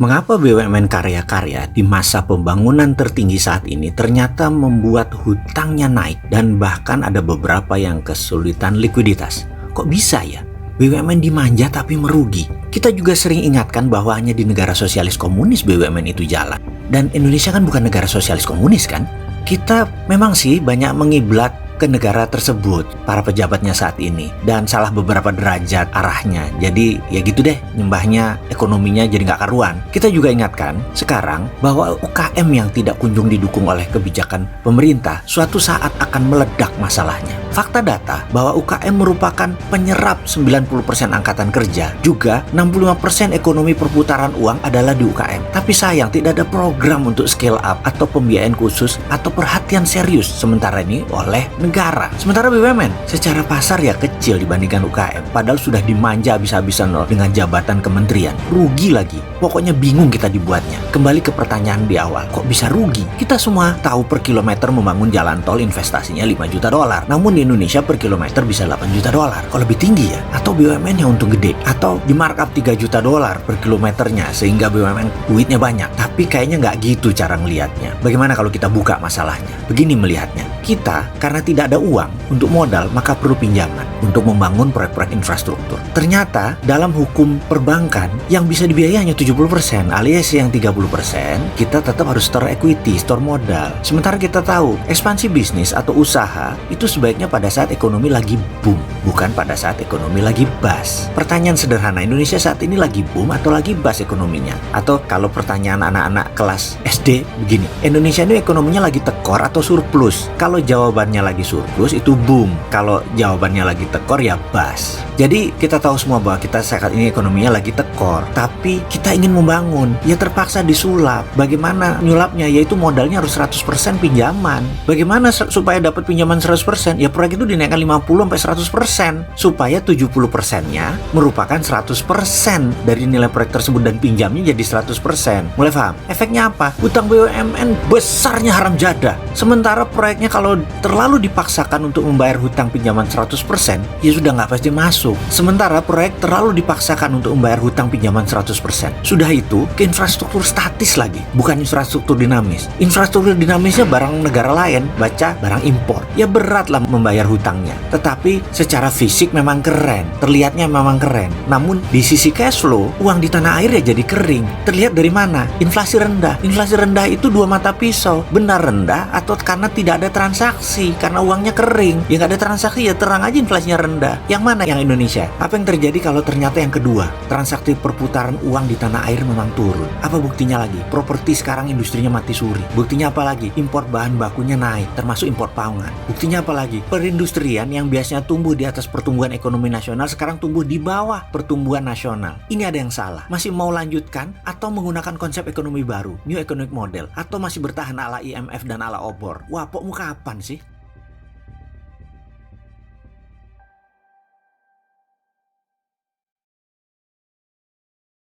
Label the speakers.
Speaker 1: Mengapa BUMN karya-karya di masa pembangunan tertinggi saat ini ternyata membuat hutangnya naik dan bahkan ada beberapa yang kesulitan likuiditas? Kok bisa ya? BUMN dimanja tapi merugi. Kita juga sering ingatkan bahwa hanya di negara sosialis komunis BUMN itu jalan. Dan Indonesia kan bukan negara sosialis komunis kan? Kita memang sih banyak mengiblat ke negara tersebut, para pejabatnya saat ini, dan salah beberapa derajat arahnya. Jadi ya gitu deh, nyembahnya ekonominya jadi nggak karuan. Kita juga ingatkan sekarang bahwa UKM yang tidak kunjung didukung oleh kebijakan pemerintah suatu saat akan meledak masalahnya. Fakta data bahwa UKM merupakan penyerap 90% angkatan kerja, juga 65% ekonomi perputaran uang adalah di UKM. Tapi sayang tidak ada program untuk scale up atau pembiayaan khusus atau perhatian serius sementara ini oleh negara. Sementara BUMN secara pasar ya kecil dibandingkan UKM, padahal sudah dimanja habis-habisan loh dengan jabatan kementerian. Rugi lagi. Pokoknya bingung kita dibuatnya. Kembali ke pertanyaan di awal, kok bisa rugi? Kita semua tahu per kilometer membangun jalan tol investasinya 5 juta dolar. Namun di Indonesia per kilometer bisa 8 juta dolar. Kok lebih tinggi ya? Atau BUMN yang untung gede? Atau di markup 3 juta dolar per kilometernya sehingga BUMN duitnya banyak? Tapi kayaknya nggak gitu cara ngelihatnya. Bagaimana kalau kita buka masalahnya? Begini melihatnya. Kita karena tidak ada uang untuk modal maka perlu pinjaman untuk membangun proyek-proyek infrastruktur. Ternyata dalam hukum perbankan yang bisa dibiayai hanya 70% alias yang 30% kita tetap harus store equity, store modal. Sementara kita tahu ekspansi bisnis atau usaha itu sebaiknya pada saat ekonomi lagi boom, bukan pada saat ekonomi lagi bust. Pertanyaan sederhana, Indonesia saat ini lagi boom atau lagi bust ekonominya? Atau kalau pertanyaan anak-anak kelas SD begini, Indonesia ini ekonominya lagi tekor atau surplus? Kalau jawabannya lagi surplus itu boom, kalau jawabannya lagi tekor ya bust. Jadi kita tahu semua bahwa kita saat ini ekonominya lagi tekor, tapi kita ingin membangun, ya terpaksa disulap. Bagaimana nyulapnya? Yaitu modalnya harus 100% pinjaman. Bagaimana supaya dapat pinjaman 100%? Ya proyek itu dinaikkan 50-100% supaya 70%-nya merupakan 100% dari nilai proyek tersebut dan pinjamnya jadi 100%. Mulai paham? Efeknya apa? Utang BUMN besarnya haram jadah. Sementara proyeknya kalau terlalu dipaksakan untuk membayar hutang pinjaman 100%, ya sudah nggak pasti masuk. Sementara proyek terlalu dipaksakan untuk membayar hutang pinjaman 100%. Sudah itu ke infrastruktur statis lagi, bukan infrastruktur dinamis. Infrastruktur dinamisnya barang negara lain, baca barang impor. Ya berat lah membayar hutangnya. Tetapi secara fisik memang keren, terlihatnya memang keren. Namun di sisi cash flow, uang di tanah air ya jadi kering. Terlihat dari mana? Inflasi rendah. Inflasi rendah itu dua mata pisau. Benar rendah atau karena tidak ada transaksi, karena uangnya kering. Ya nggak ada transaksi ya terang aja inflasinya rendah. Yang mana yang Indonesia? Apa yang terjadi kalau ternyata yang kedua, transaksi perputaran uang di tanah air memang turun? Apa buktinya lagi? Properti sekarang industrinya mati suri. Buktinya apa lagi? Impor bahan bakunya naik, termasuk impor pangan. Buktinya apa lagi? Perindustrian yang biasanya tumbuh di atas pertumbuhan ekonomi nasional sekarang tumbuh di bawah pertumbuhan nasional. Ini ada yang salah. Masih mau lanjutkan atau menggunakan konsep ekonomi baru, new economic model, atau masih bertahan ala IMF dan ala obor? Wah, pok muka kapan sih?